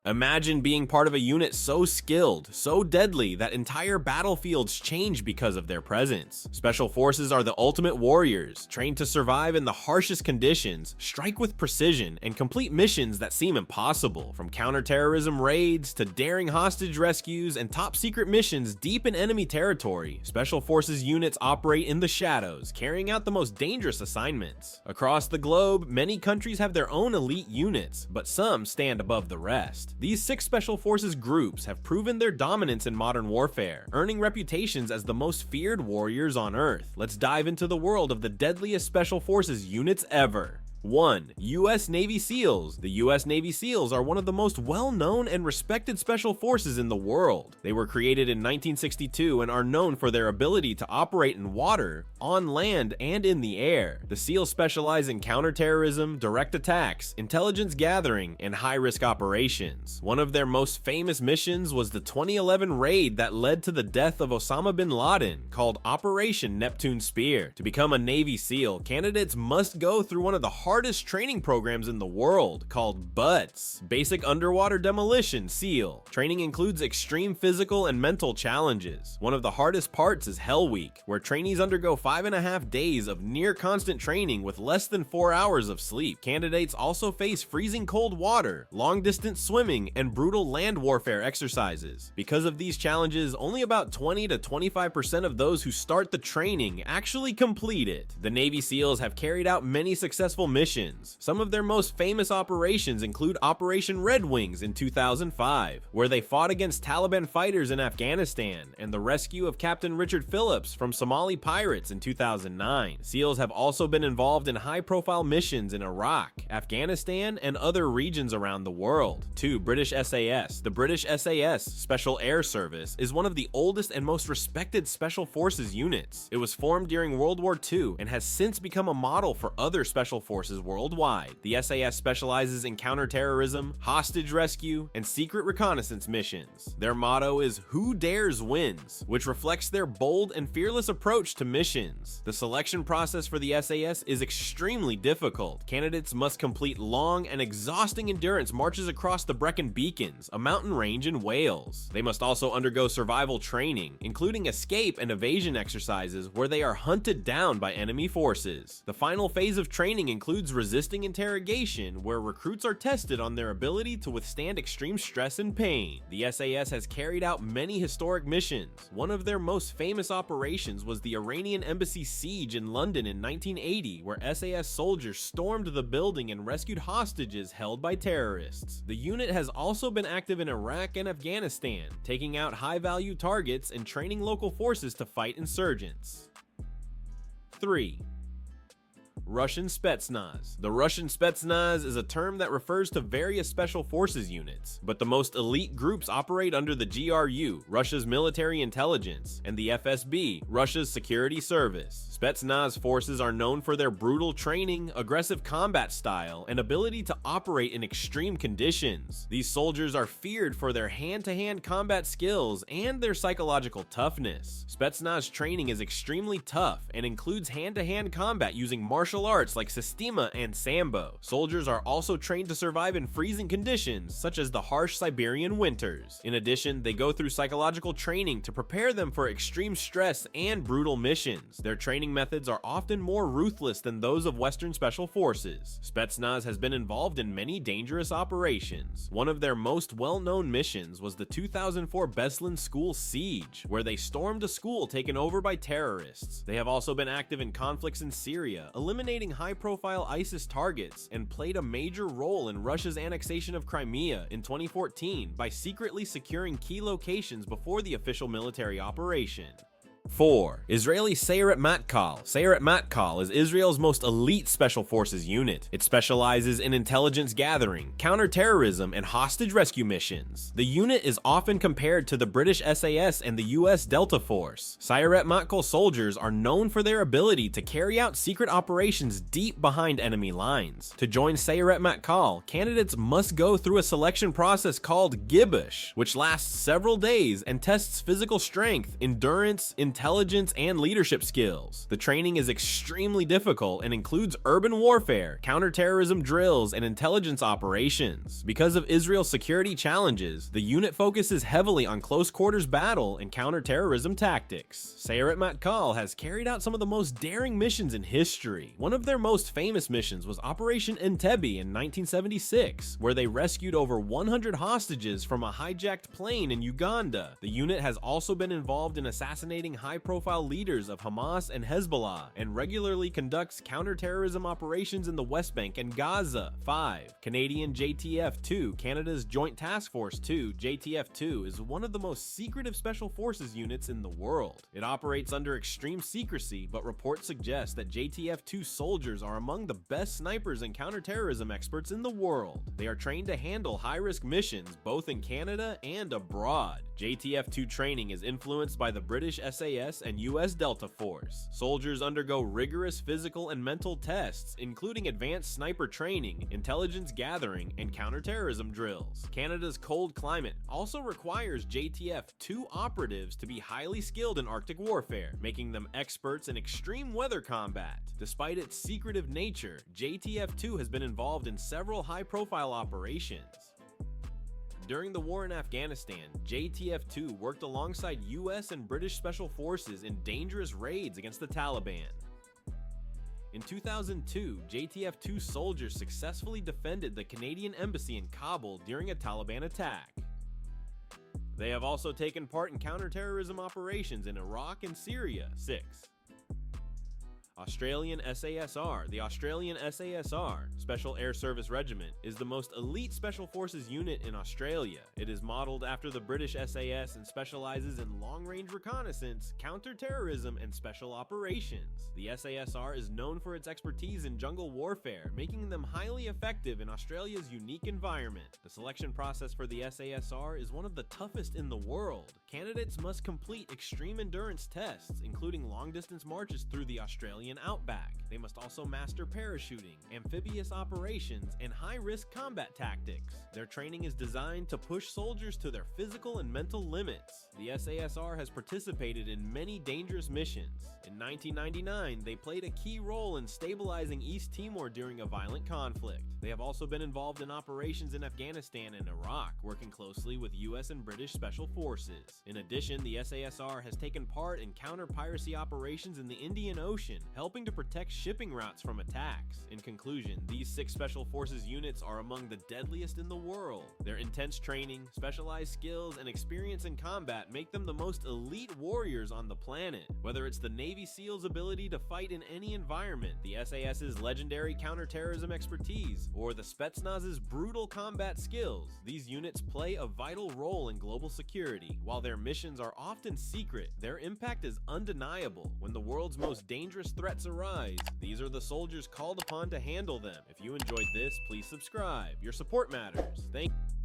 Imagine being part of a unit so skilled, so deadly that entire battlefields change because of their presence. Special forces are the ultimate warriors, trained to survive in the harshest conditions, strike with precision, and complete missions that seem impossible, from counter-terrorism raids to daring hostage rescues and top-secret missions deep in enemy territory. Special forces units operate in the shadows, carrying out the most dangerous assignments. Across the globe, many countries have their own elite units, but some stand above the rest. These 6 special forces groups have proven their dominance in modern warfare, earning reputations as the most feared warriors on Earth. Let's dive into the world of the deadliest special forces units ever. 1. U.S. Navy SEALs. The U.S. Navy SEALs are one of the most well-known and respected special forces in the world. They were created in 1962 and are known for their ability to operate in water, on land, and in the air. The SEALs specialize in counterterrorism, direct attacks, intelligence gathering, and high-risk operations. One of their most famous missions was the 2011 raid that led to the death of Osama bin Laden, called Operation Neptune Spear. To become a Navy SEAL, candidates must go through one of the hardest training programs in the world, called BUTS, Basic Underwater Demolition SEAL. Training includes extreme physical and mental challenges. One of the hardest parts is Hell Week, where trainees undergo 5.5 days of near constant training with less than 4 hours of sleep. Candidates also face freezing cold water, long distance swimming, and brutal land warfare exercises. Because of these challenges, only about 20 to 25% of those who start the training actually complete it. The Navy SEALs have carried out many successful missions. Some of their most famous operations include Operation Red Wings in 2005, where they fought against Taliban fighters in Afghanistan, and the rescue of Captain Richard Phillips from Somali pirates in 2009. SEALs have also been involved in high-profile missions in Iraq, Afghanistan, and other regions around the world. 2. British SAS. The British SAS, Special Air Service, is one of the oldest and most respected special forces units. It was formed during World War II and has since become a model for other special forces worldwide. The SAS specializes in counterterrorism, hostage rescue, and secret reconnaissance missions. Their motto is "Who Dares Wins," which reflects their bold and fearless approach to missions. The selection process for the SAS is extremely difficult. Candidates must complete long and exhausting endurance marches across the Brecon Beacons, a mountain range in Wales. They must also undergo survival training, including escape and evasion exercises where they are hunted down by enemy forces. The final phase of training includes resisting interrogation, where recruits are tested on their ability to withstand extreme stress and pain. The SAS has carried out many historic missions. One of their most famous operations was the Iranian embassy siege in London in 1980, where SAS soldiers stormed the building and rescued hostages held by terrorists. The unit has also been active in Iraq and Afghanistan, taking out high-value targets and training local forces to fight insurgents. 3. Russian Spetsnaz. The Russian Spetsnaz is a term that refers to various special forces units, but the most elite groups operate under the GRU, Russia's military intelligence, and the FSB, Russia's security service. Spetsnaz forces are known for their brutal training, aggressive combat style, and ability to operate in extreme conditions. These soldiers are feared for their hand-to-hand combat skills and their psychological toughness. Spetsnaz training is extremely tough and includes hand-to-hand combat using martial arts like Sistema and Sambo. Soldiers are also trained to survive in freezing conditions, such as the harsh Siberian winters. In addition, they go through psychological training to prepare them for extreme stress and brutal missions. Their training methods are often more ruthless than those of Western special forces. Spetsnaz has been involved in many dangerous operations. One of their most well-known missions was the 2004 Beslan school siege, where they stormed a school taken over by terrorists. They have also been active in conflicts in Syria, eliminating high-profile ISIS targets, and played a major role in Russia's annexation of Crimea in 2014 by secretly securing key locations before the official military operation. 4. Israeli Sayeret Matkal. Sayeret Matkal is Israel's most elite special forces unit. It specializes in intelligence gathering, counter-terrorism, and hostage rescue missions. The unit is often compared to the British SAS and the US Delta Force. Sayeret Matkal soldiers are known for their ability to carry out secret operations deep behind enemy lines. To join Sayeret Matkal, candidates must go through a selection process called Gibush, which lasts several days and tests physical strength, endurance, intelligence and leadership skills. The training is extremely difficult and includes urban warfare, counterterrorism drills, and intelligence operations. Because of Israel's security challenges, the unit focuses heavily on close quarters battle and counterterrorism tactics. Sayeret Matkal has carried out some of the most daring missions in history. One of their most famous missions was Operation Entebbe in 1976, where they rescued over 100 hostages from a hijacked plane in Uganda. The unit has also been involved in assassinating high-profile leaders of Hamas and Hezbollah, and regularly conducts counterterrorism operations in the West Bank and Gaza. 5. Canadian JTF-2, Canada's Joint Task Force 2, JTF-2, is one of the most secretive special forces units in the world. It operates under extreme secrecy, but reports suggest that JTF-2 soldiers are among the best snipers and counterterrorism experts in the world. They are trained to handle high-risk missions both in Canada and abroad. JTF-2 training is influenced by the British SAS and US Delta Force. Soldiers undergo rigorous physical and mental tests, including advanced sniper training, intelligence gathering, and counterterrorism drills. Canada's cold climate also requires JTF-2 operatives to be highly skilled in Arctic warfare, making them experts in extreme weather combat. Despite its secretive nature, JTF-2 has been involved in several high-profile operations. During the war in Afghanistan, JTF-2 worked alongside US and British special forces in dangerous raids against the Taliban. In 2002, JTF-2 soldiers successfully defended the Canadian embassy in Kabul during a Taliban attack. They have also taken part in counterterrorism operations in Iraq and Syria. 6. Australian SASR. The Australian SASR, Special Air Service Regiment, is the most elite special forces unit in Australia. It is modeled after the British SAS and specializes in long-range reconnaissance, counter-terrorism, and special operations. The SASR is known for its expertise in jungle warfare, making them highly effective in Australia's unique environment. The selection process for the SASR is one of the toughest in the world. Candidates must complete extreme endurance tests, including long-distance marches through the Australian outback. They must also master parachuting, amphibious operations, and high-risk combat tactics. Their training is designed to push soldiers to their physical and mental limits. The SASR has participated in many dangerous missions. In 1999, they played a key role in stabilizing East Timor during a violent conflict. They have also been involved in operations in Afghanistan and Iraq, working closely with US and British special forces. In addition, the SASR has taken part in counter-piracy operations in the Indian Ocean, helping to protect shipping routes from attacks. In conclusion, these 6 special forces units are among the deadliest in the world. Their intense training, specialized skills, and experience in combat make them the most elite warriors on the planet. Whether it's the Navy SEALs' ability to fight in any environment, the SAS's legendary counterterrorism expertise, or the Spetsnaz's brutal combat skills, these units play a vital role in global security. While their missions are often secret, their impact is undeniable. When the world's most dangerous threats arise, these are the soldiers called upon to handle them. If you enjoyed this, please subscribe. Your support matters. Thank you.